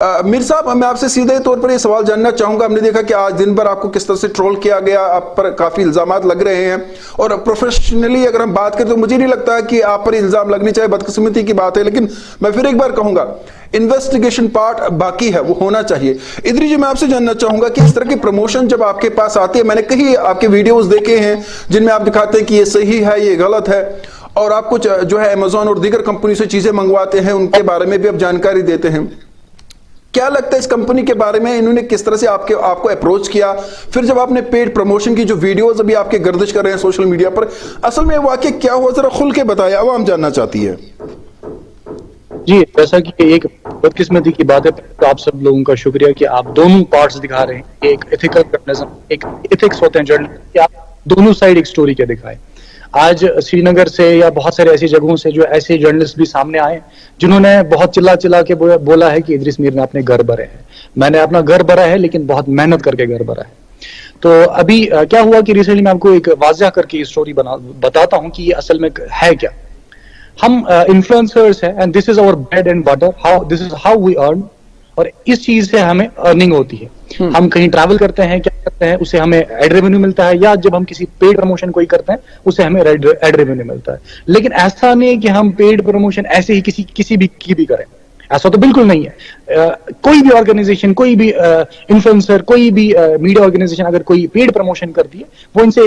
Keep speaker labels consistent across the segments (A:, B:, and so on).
A: मीर साहब, मैं आपसे सीधे तौर पर ये सवाल जानना चाहूंगा। हमने देखा कि आज दिन भर आपको किस तरह से ट्रोल किया गया, आप पर काफी इल्जामात लग रहे हैं और प्रोफेशनली अगर हम बात करें तो मुझे नहीं लगता कि आप पर इल्जाम लगने चाहिए, बदकिस्मती की बात है। लेकिन मैं फिर एक बार कहूंगा, इन्वेस्टिगेशन पार्ट बाकी है, वो होना चाहिए। इधरी जी, मैं आपसे जानना चाहूंगा कि इस तरह की प्रमोशन जब आपके पास आती है, मैंने कई आपके वीडियोस देखे हैं जिनमें आप दिखाते हैं कि ये सही है, ये गलत है, और आप कुछ जो है अमेजोन और दीगर कंपनी से चीजें मंगवाते हैं, उनके बारे में भी आप जानकारी देते हैं। क्या लगता है इस कंपनी के बारे में, इन्होंने किस तरह से आपको अप्रोच किया? फिर जब आपने पेड प्रमोशन की जो वीडियोस अभी आपके गर्दिश कर रहे हैं सोशल मीडिया पर, असल में वाकई क्या हुआ, जरा खुल के बताया, आवाम जानना चाहती है।
B: जी, जैसा कि एक बदकिस्मती की बात है, तो आप सब लोगों का शुक्रिया कि आप दोनों पार्ट्स दिखा रहे हैं। एक एथिकल जर्नलिज्म, एक एथिक्स होते हैं जर्नलिज्म कि आप दोनों साइड एक स्टोरी के दिखाएं। आज श्रीनगर से या बहुत सारे ऐसी जगहों से जो ऐसे जर्नलिस्ट भी सामने आए जिन्होंने बहुत चिल्ला चिल्ला के बोला है कि इदरीस मीर ने अपने घर भरे हैं। मैंने अपना घर भरा है, लेकिन बहुत मेहनत करके घर भरा है। तो अभी क्या हुआ कि रिसेंटली मैं आपको एक वाज़ह करके स्टोरी बताता हूं कि ये असल में है क्या। हम इन्फ्लुएंसर्स हैं and this is our bread and butter, this is how we earn, और इस चीज से हमें अर्निंग होती है। हम कहीं ट्रैवल करते हैं, क्या करते हैं, उससे हमें एड रेवेन्यू मिलता है, या जब हम किसी पेड प्रमोशन कोई करते हैं उससे हमें एड रेवेन्यू मिलता है। लेकिन ऐसा नहीं है कि हम पेड प्रमोशन ऐसे ही किसी भी की भी करें, ऐसा तो बिल्कुल नहीं है। कोई भी ऑर्गेनाइजेशन, कोई भी इन्फ्लुएंसर, कोई भी मीडिया ऑर्गेनाइजेशन अगर कोई पेड प्रमोशन करती है,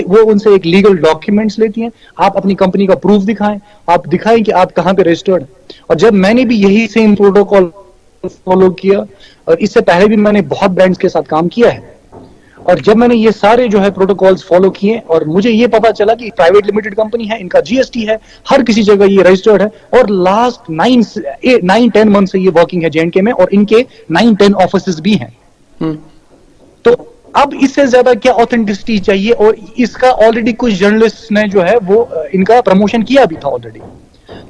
B: वो उनसे एक लीगल डॉक्यूमेंट्स लेती हैं। आप अपनी कंपनी का प्रूफ दिखाएं, आप दिखाएं कि आप कहां पे रजिस्टर्ड। और जब मैंने भी यही सेम प्रोटोकॉल फॉलो किया, और इससे पहले भी मैंने बहुत ब्रांड्स के साथ काम किया है, और जब मैंने ये सारे जो है प्रोटोकॉल्स फॉलो किए और मुझे ये पता चला कि प्राइवेट लिमिटेड कंपनी है, इनका जीएसटी है, हर किसी जगह ये रजिस्टर्ड है, और लास्ट 9-10 मंथ से ये वर्किंग है जेएंडके में, और इनके 9-10 ऑफिसेज भी हैं। तो अब इससे ज्यादा क्या ऑथेंटिसिटी चाहिए? और इसका ऑलरेडी कुछ जर्नलिस्ट ने जो है वो इनका प्रमोशन किया भी था ऑलरेडी।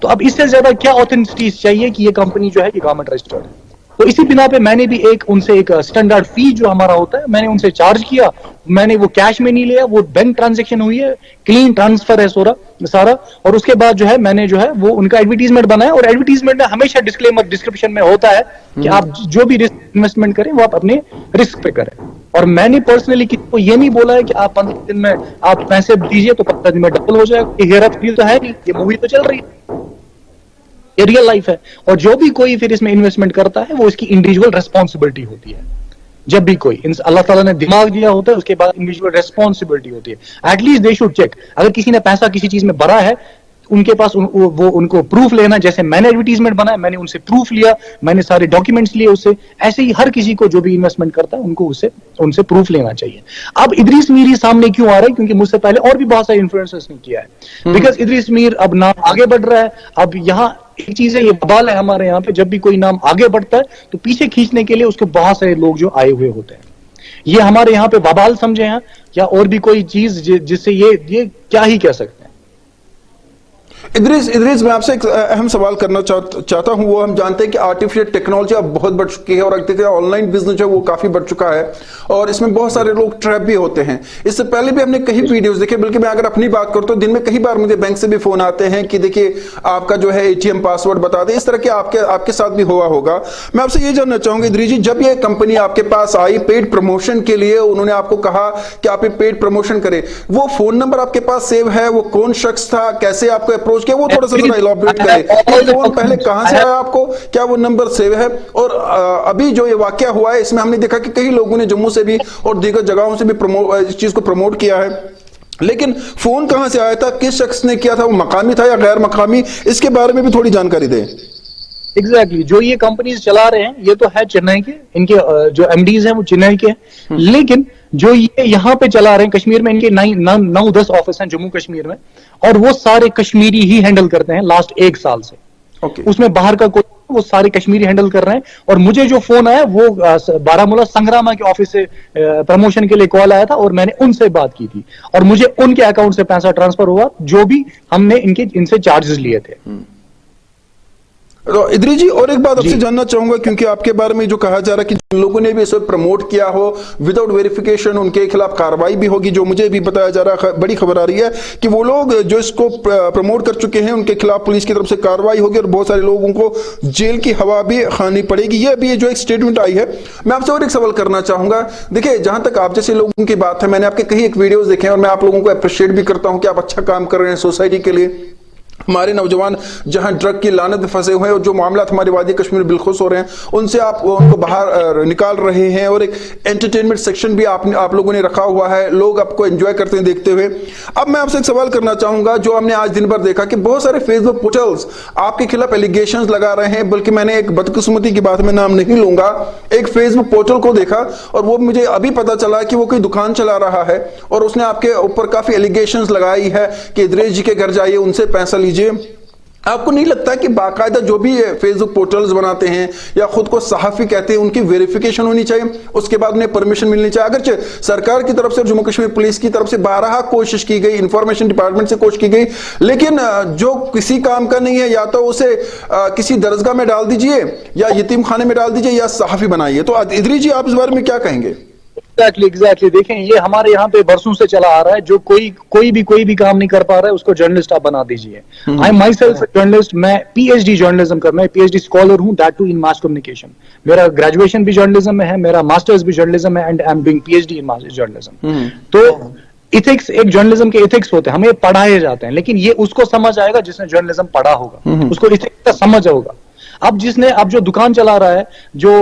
B: तो अब इससे ज्यादा क्या ऑथेंटिसिटी चाहिए कि ये कंपनी जो है ये गवर्नमेंट रजिस्टर्ड है? तो इसी बिना पे मैंने भी उनसे एक स्टैंडर्ड फी जो हमारा होता है, मैंने उनसे चार्ज किया। मैंने वो कैश में नहीं लिया, वो बैंक ट्रांजैक्शन हुई है, क्लीन ट्रांसफर है सारा। और उसके बाद जो है मैंने जो है वो उनका एडवर्टीजमेंट बनाया, और एडवर्टीजमेंट में हमेशा डिस्क्लेमर डिस्क्रिप्शन में होता है कि आप जो भी इन्वेस्टमेंट करें वो आप अपने रिस्क पे करें। और मैंने पर्सनली किसी को ये नहीं बोला है कि आप 15 दिन में आप पैसे दीजिए तो 15 दिन में डबल हो जाएगा। ये हेरा फेरी तो है नहीं, ये मूवी तो चल रही है, ये रियल लाइफ है। और जो भी कोई फिर इसमें इन्वेस्टमेंट करता है वो इसकी इंडिविजुअल रेस्पॉन्सिबिलिटी होती है। जब भी कोई अल्लाह ताला ने दिमाग दिया होता है, उसके बाद इंडिविजुअल रेस्पॉन्सिबिलिटी होती है। एटलीस्ट दे शुड चेक, अगर किसी ने पैसा किसी चीज में भरा है, उनके पास वो उनको प्रूफ लेना। जैसे मैंने एडवर्टीजमेंट बनाया, मैंने उनसे प्रूफ लिया, मैंने सारे डॉक्यूमेंट्स लिए उससे। ऐसे ही हर किसी को जो भी इन्वेस्टमेंट करता है उनको उनसे प्रूफ लेना चाहिए। अब इदरीस मीर सामने क्यों आ रहा है? क्योंकि मुझसे पहले और भी बहुत सारे इन्फ्लुएंसर्स ने किया है। बिकॉज इदरीस मीर अब नाम आगे बढ़ रहा है। अब यहाँ एक चीज है, ये बवाल है हमारे यहाँ पे, जब भी कोई नाम आगे बढ़ता है तो पीछे खींचने के लिए उसके बहुत सारे लोग जो आए हुए होते हैं। ये हमारे यहाँ पे बवाल समझे हैं, या और भी कोई चीज जिससे ये क्या ही कह सकते हैं।
A: इदरीस, मैं आपसे एक अहम सवाल करना चाहता हूं। वो हम जानते हैं कि आर्टिफिशियल टेक्नोलॉजी अब बहुत बढ़ चुकी है, और देखिए ऑनलाइन बिजनेस जो है वो काफी बढ़ चुका है, और इसमें बहुत सारे लोग ट्रैप भी होते हैं। इससे पहले भी हमने कई वीडियोस देखे, बल्कि मैं अगर अपनी बात करूं तो दिन में कई बार मुझे बैंक से भी फोन आते हैं कि देखिए आपका जो है एटीएम पासवर्ड बता दें। इस तरह के आपके साथ भी हुआ होगा। मैं आपसे ये जानना चाहूंगा इदरीस जी, जब ये कंपनी आपके पास आई पेड प्रमोशन के लिए, उन्होंने आपको कहा कि आप पेड प्रमोशन करें, वो फोन नंबर आपके पास सेव है? वो कौन शख्स था, कैसे आपको अप्रोच किया, वो थोड़ा सा जरा इलैबोरेट करें। फोन पहले कहां से आया आपको, क्या वो नंबर सेव है? और अभी जो ये वाकया हुआ है, इसमें हमने देखा कि कई लोगों ने जम्मू से भी और दीगर जगहों से भी इस चीज को प्रमोट किया है, लेकिन फोन कहां से आया था, किस शख्स ने किया था, वो मकामी था या गैर मकामी? इसके बारे में भी थोड़ी जानकारी दें।
B: एग्जैक्टली, जो ये कंपनीज चला रहे हैं ये तो है चेन्नई के, इनके जो एमडीज हैं वो चेन्नई के हैं। लेकिन जो ये यहाँ पे चला रहे हैं कश्मीर में, इनके 9-10 ऑफिस हैं जम्मू कश्मीर में, और वो सारे कश्मीरी ही हैंडल करते हैं लास्ट 1 साल से। उसमें बाहर का कोई, वो सारे कश्मीरी हैंडल कर रहे हैं। और मुझे जो फोन आया वो बारामूला संग्रामा के ऑफिस से प्रमोशन के लिए कॉल आया था, और मैंने उनसे बात की थी, और मुझे उनके अकाउंट से पैसा ट्रांसफर हुआ जो भी हमने इनसे चार्जेस लिए थे।
A: तो इदरी जी, और एक बात आपसे जानना चाहूंगा, क्योंकि आपके बारे में जो कहा जा रहा है कि जिन लोगों ने भी इसे प्रमोट किया हो विदाउट वेरिफिकेशन उनके खिलाफ कार्रवाई भी होगी, जो मुझे भी बताया जा रहा है, बड़ी खबर आ रही है कि वो लोग जो इसको प्रमोट कर चुके हैं उनके खिलाफ पुलिस की तरफ से कार्रवाई होगी और बहुत सारे लोगों को जेल की हवा भी खानी पड़ेगी। ये अभी जो एक स्टेटमेंट आई है, मैं आपसे और एक सवाल करना चाहूंगा। देखिए, जहां तक आप जैसे लोगों की बात है, मैंने आपके कई एक वीडियोस देखे हैं और मैं आप लोगों को अप्रिशिएट भी करता हूं कि आप अच्छा काम कर रहे हैं सोसाइटी के लिए। हमारे नौजवान जहां ड्रग की लानत में फंसे हुए हैं और जो मामला हमारे वादी कश्मीर बिलखुश हो रहे हैं, उनसे आप उनको बाहर निकाल रहे हैं और एक एंटरटेनमेंट सेक्शन भी आप लोगों ने रखा हुआ है, लोग आपको एंजॉय करते हैं देखते हुए। अब मैं आपसे एक सवाल करना चाहूंगा, जो हमने आज दिन भर देखा कि बहुत सारे फेसबुक पोर्टल्स आपके खिलाफ एलिगेशंस लगा रहे हैं, बल्कि मैंने एक बदकिस्मती की बात में नाम नहीं लूंगा, एक फेसबुक पोर्टल को देखा और वो मुझे अभी पता चला कि वो कोई दुकान चला रहा है और उसने आपके ऊपर काफी एलिगेशंस लगाई है कि इदरीस जी के घर जाइए, उनसे पैसा लीजिए। आपको नहीं लगता कि बाकायदा जो भी फेसबुक पोर्टल्स बनाते हैं या खुद को सहाफी कहते हैं, उनकी वेरिफिकेशन होनी चाहिए, उसके बाद उन्हें परमिशन मिलनी चाहिए? अगर सरकार की तरफ से, जम्मू कश्मीर पुलिस की तरफ से बारहा कोशिश की गई, इंफॉर्मेशन डिपार्टमेंट से कोशिश की गई, लेकिन जो किसी काम का नहीं है, या तो उसे किसी दरसगाह में डाल दीजिए या यतीम खाने में डाल दीजिए या सहाफी बनाइए। तो इदरीस जी, आप इस बारे में क्या कहेंगे?
B: एग्जैक्टली देखें, ये हमारे यहाँ पे बरसों से चला आ रहा है। जो कोई भी काम नहीं कर पा रहा है उसको जर्नलिस्ट आप बना दीजिए। I am myself journalist, मैं पीएचडी जर्नलिज्म कर, मैं पीएचडी स्कॉलर हूँ, that too in mass communication. मेरा ग्रेजुएशन भी जर्नलिज्म में है, मेरा मास्टर्स भी जर्नलिज्म है, and I am doing PhD in journalism. तो इथिक्स, एक जर्नलिज्म के इथिक्स होते हैं, हमें पढ़ाए जाते हैं, लेकिन ये उसको समझ आएगा जिसने जर्नलिज्म पढ़ा होगा, उसको इथिक्स का समझ होगा। अब जो दुकान चला रहा है, जो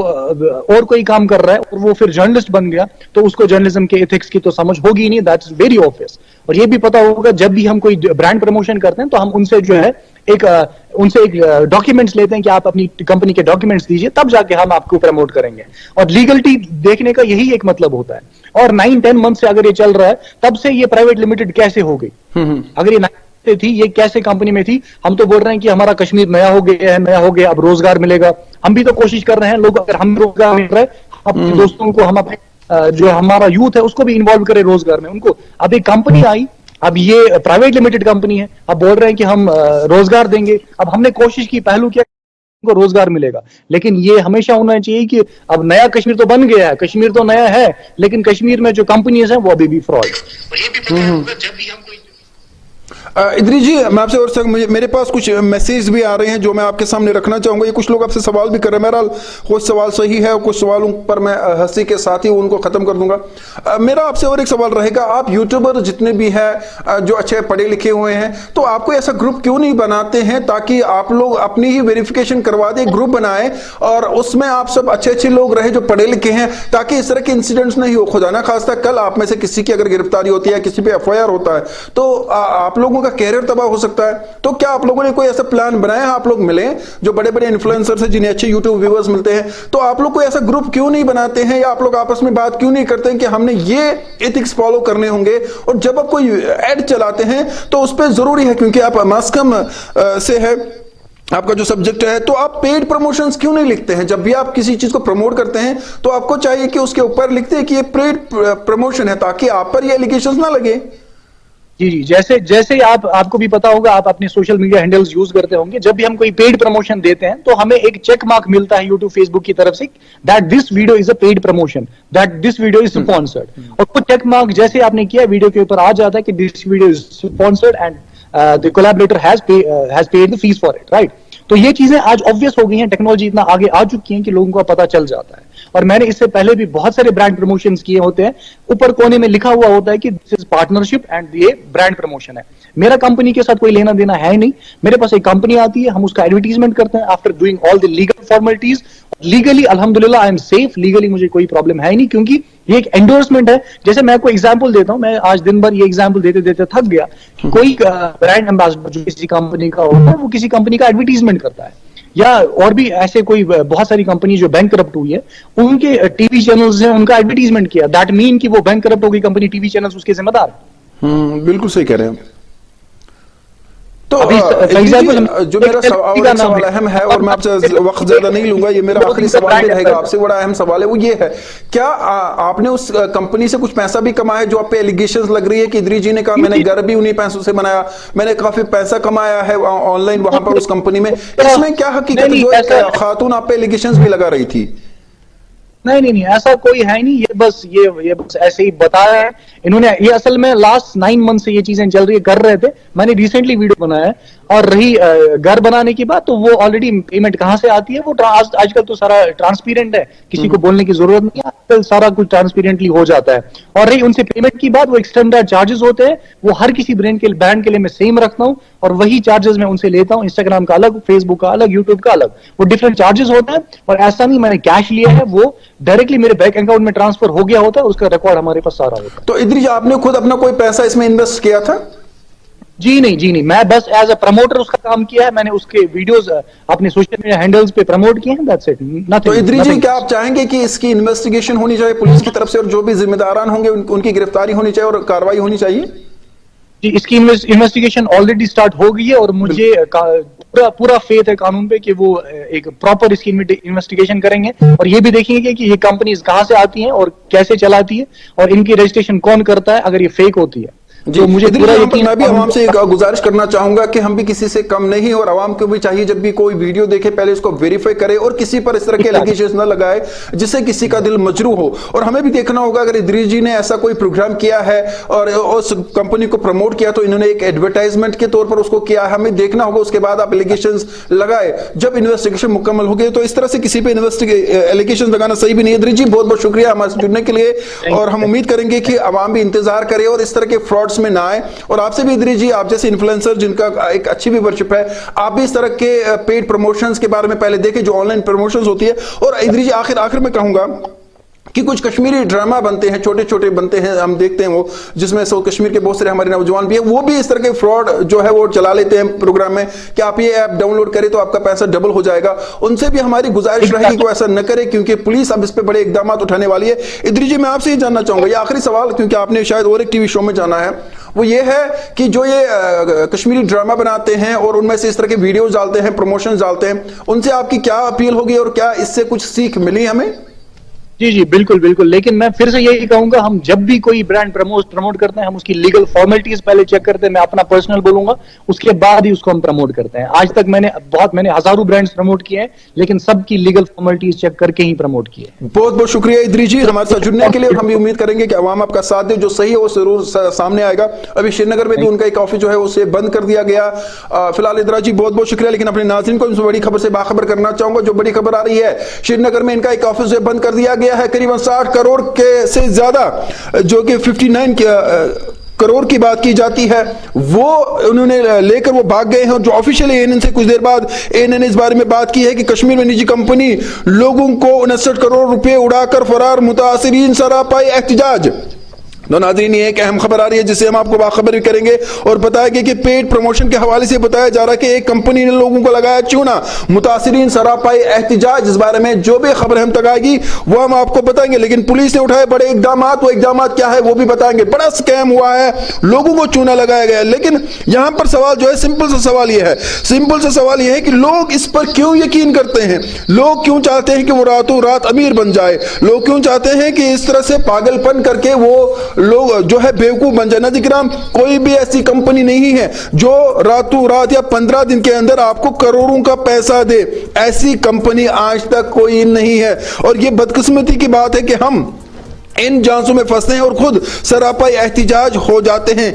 B: और कोई काम कर रहा है और वो फिर जर्नलिस्ट बन गया, तो उसको जर्नलिज्म के एथिक्स की तो समझ होगी ही नहीं, दैट्स वेरी ऑब्वियस। और ये भी पता होगा, जब भी हम कोई ब्रांड प्रमोशन करते हैं तो हम उनसे जो है उनसे एक डॉक्यूमेंट्स लेते हैं कि आप अपनी कंपनी के डॉक्यूमेंट्स दीजिए, तब जाके हम आपको प्रमोट करेंगे। और लीगलिटी देखने का यही एक मतलब होता है। और 9-10 मंथ से अगर ये चल रहा है, तब से ये प्राइवेट लिमिटेड कैसे हो गई? अगर ये थी, ये कैसे कंपनी में थी? हम तो बोल रहे हैं कि हमारा कश्मीर नया हो गया, अब रोजगार मिलेगा। हम भी तो कोशिश कर रहे हैं, लोग, अगर हम रोजगार मिल रहा है, अपने दोस्तों को, हम अपने जो हमारा यूथ है उसको भी इन्वॉल्व करें रोजगार में। उनको अब एक कंपनी आई, अब ये प्राइवेट लिमिटेड कंपनी है, अब बोल रहे हैं कि हम रोजगार देंगे। अब हमने कोशिश की, पहलू किया, को रोजगार मिलेगा, लेकिन ये हमेशा होना चाहिए कि अब नया कश्मीर तो बन गया है, कश्मीर तो नया है, लेकिन कश्मीर में जो कंपनीज हैं वो अभी भी फ्रॉड। और ये भी पता होगा, जब भी हम कोई
A: इदरीस जी, मैं आपसे और मेरे पास कुछ मैसेज भी आ रहे हैं जो मैं आपके सामने रखना चाहूंगा। ये कुछ लोग आपसे सवाल भी कर रहे हैं, बहरहाल कुछ सवाल सही है और कुछ सवालों पर मैं हंसी के साथ ही उनको खत्म कर दूंगा। मेरा आपसे और एक सवाल रहेगा, आप यूट्यूबर जितने भी हैं जो अच्छे पढ़े लिखे हुए हैं, तो आपको ऐसा ग्रुप क्यों नहीं बनाते हैं ताकि आप लोग अपनी ही वेरिफिकेशन करवा दे, ग्रुप बनाए और उसमें आप सब अच्छे लोग रहे जो पढ़े लिखे हैं, ताकि इस तरह के इंसिडेंट्स नहीं हो। खुदा ना खास्ता कल आप में से किसी की अगर गिरफ्तारी होती है, किसी पे एफआईआर होता है, तो आप लोगों का कैरियर तबाह हो सकता है। तो क्या आप लोगों ने कोई ऐसा प्लान बनाया है? आप लोग मिले जो बड़े बड़े इन्फ्लुएंसर्स हैं, जिन्हें अच्छे यूट्यूब व्यूअर्स मिलते हैं, तो आप लोग कोई ऐसा ग्रुप क्यों नहीं बनाते हैं, या आप लोग आपस में बात क्यों नहीं करते हैं कि हमने ये एथिक्स फॉलो करने होंगे? और जब आप कोई एड चलाते हैं तो उस पर जरूरी है, क्योंकि आप मास कम से है आपका जो सब्जेक्ट है, तो आप पेड प्रमोशंस क्यों नहीं लिखते हैं? जब भी आप किसी चीज को प्रमोट करते हैं तो आपको चाहिए कि उसके ऊपर लिखते हैं कि ये पेड प्रमोशन है, ताकि आप पर ये एलिगेशंस ना लगे।
B: जी, जैसे आपको भी पता होगा, आप अपने सोशल मीडिया हैंडल्स यूज करते होंगे, जब भी हम कोई पेड प्रमोशन देते हैं तो हमें एक चेक मार्क मिलता है यूट्यूब, फेसबुक की तरफ से, that this video is a paid promotion, that this video is sponsored. और वो चेक मार्क जैसे आपने किया, वीडियो के ऊपर आ जाता है कि this video is sponsored and the collaborator has paid the fees for it, right? तो ये चीजें आज ऑब्वियस हो गई हैं, टेक्नोलॉजी इतना आगे आ चुकी है कि लोगों को पता चल जाता है। और मैंने इससे पहले भी बहुत सारे ब्रांड प्रमोशंस किए होते हैं, ऊपर कोने में लिखा हुआ होता है कि दिस इज पार्टनरशिप एंड ये ब्रांड प्रमोशन है। मेरा कंपनी के साथ कोई लेना देना है नहीं। मेरे पास एक कंपनी आती है, हम उसका एडवर्टीजमेंट करते हैं after doing all the legal formalities. Legally अल्हम्दुलिल्लाह आई एम सेफ, लीगली मुझे कोई प्रॉब्लम है नहीं, क्योंकि ये एक एंडोर्समेंट है। जैसे मैं कोई एग्जांपल देता हूं, मैं आज दिन भर ये एग्जांपल देते देते थक गया। कोई ब्रांड एम्बेसडर जो किसी कंपनी का होता है, वो किसी कंपनी का एडवर्टीजमेंट करता है, या और भी ऐसे कोई बहुत सारी कंपनी जो बैंकरप्ट हुई है, उनके टीवी चैनल्स हैं, उनका एडवर्टीजमेंट किया, दैट मीन कि वो बैंकरप्ट हो गई कंपनी, टीवी चैनल्स उसके जिम्मेदार।
A: बिल्कुल सही कह रहे हैं। तो
B: अभी for example,
A: जो मेरा
B: एक LLC का नाम
A: सवाल अहम है और मैं आपसे वक्त ज्यादा नहीं लूंगा, ये मेरा आखिरी सवाल भी रहेगा आपसे, बड़ा अहम सवाल है, वो ये है, क्या आपने उस कंपनी से कुछ पैसा भी कमाया जो आप पे एलिगेशंस लग रही है कि इदरी जी ने कहा मैंने घर भी उन्हीं पैसों से बनाया, मैंने काफी पैसा कमाया है ऑनलाइन वहां पर उस कंपनी में, इसमें क्या हकीकत है? जो एक खातून आप पे एलिगेशंस भी लगा रही थी।
B: नहीं, ऐसा कोई है नहीं, ये बस ऐसे ही बताया है इन्होंने। ये असल में लास्ट 9 मंथ से ये चीजें चल रही है, कर रहे थे। मैंने रिसेंटली वीडियो बनाया है। और रही घर बनाने की बात, तो वो ऑलरेडी पेमेंट कहां से आती है, वो आजकल तो सारा ट्रांसपेरेंट है, किसी को बोलने की जरूरत नहीं है, आजकल सारा कुछ ट्रांसपेरेंटली हो जाता है। और रही उनसे पेमेंट की बात, वो एक्सटेंडेड चार्जेस होते हैं, वो हर किसी ब्रांड के लिए मैं सेम रखता हूं, और वही चार्जेस मैं उनसे लेता हूं। इंस्टाग्राम का अलग, फेसबुक का अलग, यूट्यूब का अलग, वो डिफरेंट चार्जेस होते हैं। और ऐसा नहीं मैंने कैश लिया है, वो डायरेक्टली मेरे बैंक अकाउंट में ट्रांसफर हो गया होता है, उसका रिकॉर्ड हमारे पास सारा होता है।
A: तो इदरी जी, आपने खुद अपना कोई पैसा इसमें इन्वेस्ट किया था?
B: जी नहीं, मैं बस एज अ प्रमोटर उसका काम किया है। मैंने उसके वीडियोस अपने सोशल मीडिया हैंडल्स पे प्रमोट किए हैं, दैट्स इट, नथिंग।
A: तो इदरी जी, क्या आप चाहेंगे कि इसकी इन्वेस्टिगेशन होनी चाहिए पुलिस की तरफ से, और जो भी जिम्मेदारान होंगे उनकी गिरफ्तारी होनी चाहिए और कार्रवाई होनी चाहिए?
B: जी, इसकी इन्वेस्टिगेशन ऑलरेडी स्टार्ट हो गई है, और मुझे पूरा फेथ है कानून पे कि वो एक प्रॉपर इसकी इन्वेस्टिगेशन करेंगे, और ये भी देखेंगे कि ये कंपनीज कहां से आती हैं और कैसे चलाती है, और इनकी रजिस्ट्रेशन कौन करता है अगर ये फेक होती है।
A: जी, मुझे पूरा यकीन। मैं भी आवाम से गुजारिश करना चाहूंगा कि हम भी किसी से कम नहीं, और आवाम को भी चाहिए जब भी कोई वीडियो देखे पहले उसको वेरीफाई करे और किसी पर इस तरह के एलिगेशंस न लगाए जिससे किसी का दिल मजरू हो। और हमें भी देखना होगा, अगर इदरी जी ने ऐसा कोई प्रोग्राम किया है और उस कंपनी को प्रमोट किया, तो इन्होंने एक एडवर्टाइजमेंट के तौर पर उसको किया है, हमें देखना होगा। उसके बाद आप एलिगेशंस लगाए, जब इन्वेस्टिगेशन मुकम्मल हो गई, तो इस तरह से किसी पे एलिगेशन लगाना सही भी नहीं। इदरी जी, बहुत बहुत शुक्रिया हमारे जुड़ने के लिए, और हम उम्मीद करेंगे कि आवाम भी इंतजार करे और इस तरह के फ्रॉड्स में ना आए। और आपसे भी इदरी जी, आप जैसे इन्फ्लुएंसर जिनका एक अच्छी व्यूअरशिप है, आप भी इस तरह के पेड प्रमोशंस के बारे में पहले देखें, जो ऑनलाइन प्रमोशंस होती है। और इदरी जी, आखिर में कहूंगा कि कुछ कश्मीरी ड्रामा बनते हैं, छोटे छोटे बनते हैं, हम देखते हैं वो, जिसमें सो कश्मीर के बहुत सारे हमारे नौजवान भी है, वो भी इस तरह के फ्रॉड जो है वो चला लेते हैं प्रोग्राम में कि आप ये ऐप डाउनलोड करें तो आपका पैसा डबल हो जाएगा। उनसे भी हमारी गुजारिश रहेगी कि वो ऐसा न करे, क्योंकि पुलिस अब इस पे बड़े इकदाम उठाने वाली है। इदरी जी, मैं आपसे ये जानना चाहूंगा, ये आखिरी सवाल, क्योंकि आपने शायद और एक टीवी शो में जाना है, वो ये है कि जो ये कश्मीरी ड्रामा बनाते हैं और उनमें से इस तरह के वीडियोस डालते हैं, प्रमोशन डालते हैं, उनसे आपकी क्या अपील होगी और क्या इससे कुछ सीख मिली हमें?
B: जी, बिल्कुल, लेकिन मैं फिर से यही कहूंगा, हम जब भी कोई ब्रांड प्रमोट करते हैं, हम उसकी लीगल फॉर्मेलिटीज पहले चेक करते हैं। मैं अपना पर्सनल बोलूंगा, उसके बाद ही उसको हम प्रमोट करते हैं। आज तक मैंने हजारों ब्रांड्स प्रमोट किए हैं, लेकिन सबकी लीगल फॉर्मेलिटीज चेक करके ही प्रमोट किए।
A: बहुत बहुत शुक्रिया इदरी जी हमारे साथ जुड़ने के लिए, और हम भी उम्मीद करेंगे कि अवाम आपका साथ दे, जो सही है वो जरूर सामने आएगा। अभी श्रीनगर में भी उनका एक ऑफिस जो है उसे बंद कर दिया गया। फिलहाल इदरी जी, बहुत बहुत शुक्रिया, लेकिन अपने नाज़रीन को इस बड़ी खबर से बाखबर करना चाहूंगा। जो बड़ी खबर आ रही है, श्रीनगर में इनका एक ऑफिस बंद कर दिया गया है। करीबन 60 करोड़ के से ज्यादा, जो कि 59 करोड़ की बात की जाती है, वो उन्होंने लेकर वो भाग गए हैं। और जो ऑफिशियल एएनएन से कुछ देर बाद एएनएन इस बारे में बात की है कि कश्मीर में निजी कंपनी लोगों को 59 करोड़ रुपए उड़ाकर फरार, मुतासिरीन सरापाई एहतजाज। तो नाज़रीन, ये एक अहम खबर आ रही है जिससे हम आपको बाखबर भी करेंगे, और बताया गया कि पेड प्रमोशन के हवाले से बताया जा रहा है कि एक कंपनी ने लोगों को लगाया चूना, मुतासिरीन सरापाई एहतजाज। इस बारे में जो भी खबर हम तक आएगी वो हम आपको बताएंगे, लेकिन पुलिस ने उठाए बड़े इकदाम, वो इकदाम क्या है वो भी बताएंगे। बड़ा स्कैम हुआ है, लोगों को चूना लगाया गया। लेकिन यहां पर सवाल जो है, सिंपल सा सवाल यह है कि लोग इस पर क्यों यकीन करते हैं? लोग क्यों चाहते हैं कि वो रातों रात अमीर बन जाए? लोग क्यों चाहते हैं कि इस तरह से पागलपन करके वो लोग जो है बेवकूफ बन जाए? नाज़रीन, कोई भी ऐसी कंपनी नहीं है जो रातों रात या 15 दिन के अंदर आपको करोड़ों का पैसा दे। ऐसी कंपनी आज तक कोई नहीं है। और ये बदकिस्मती की बात है कि हम इन जांचों में फंसते हैं और खुद सरापाई एहतिजाज हो जाते हैं।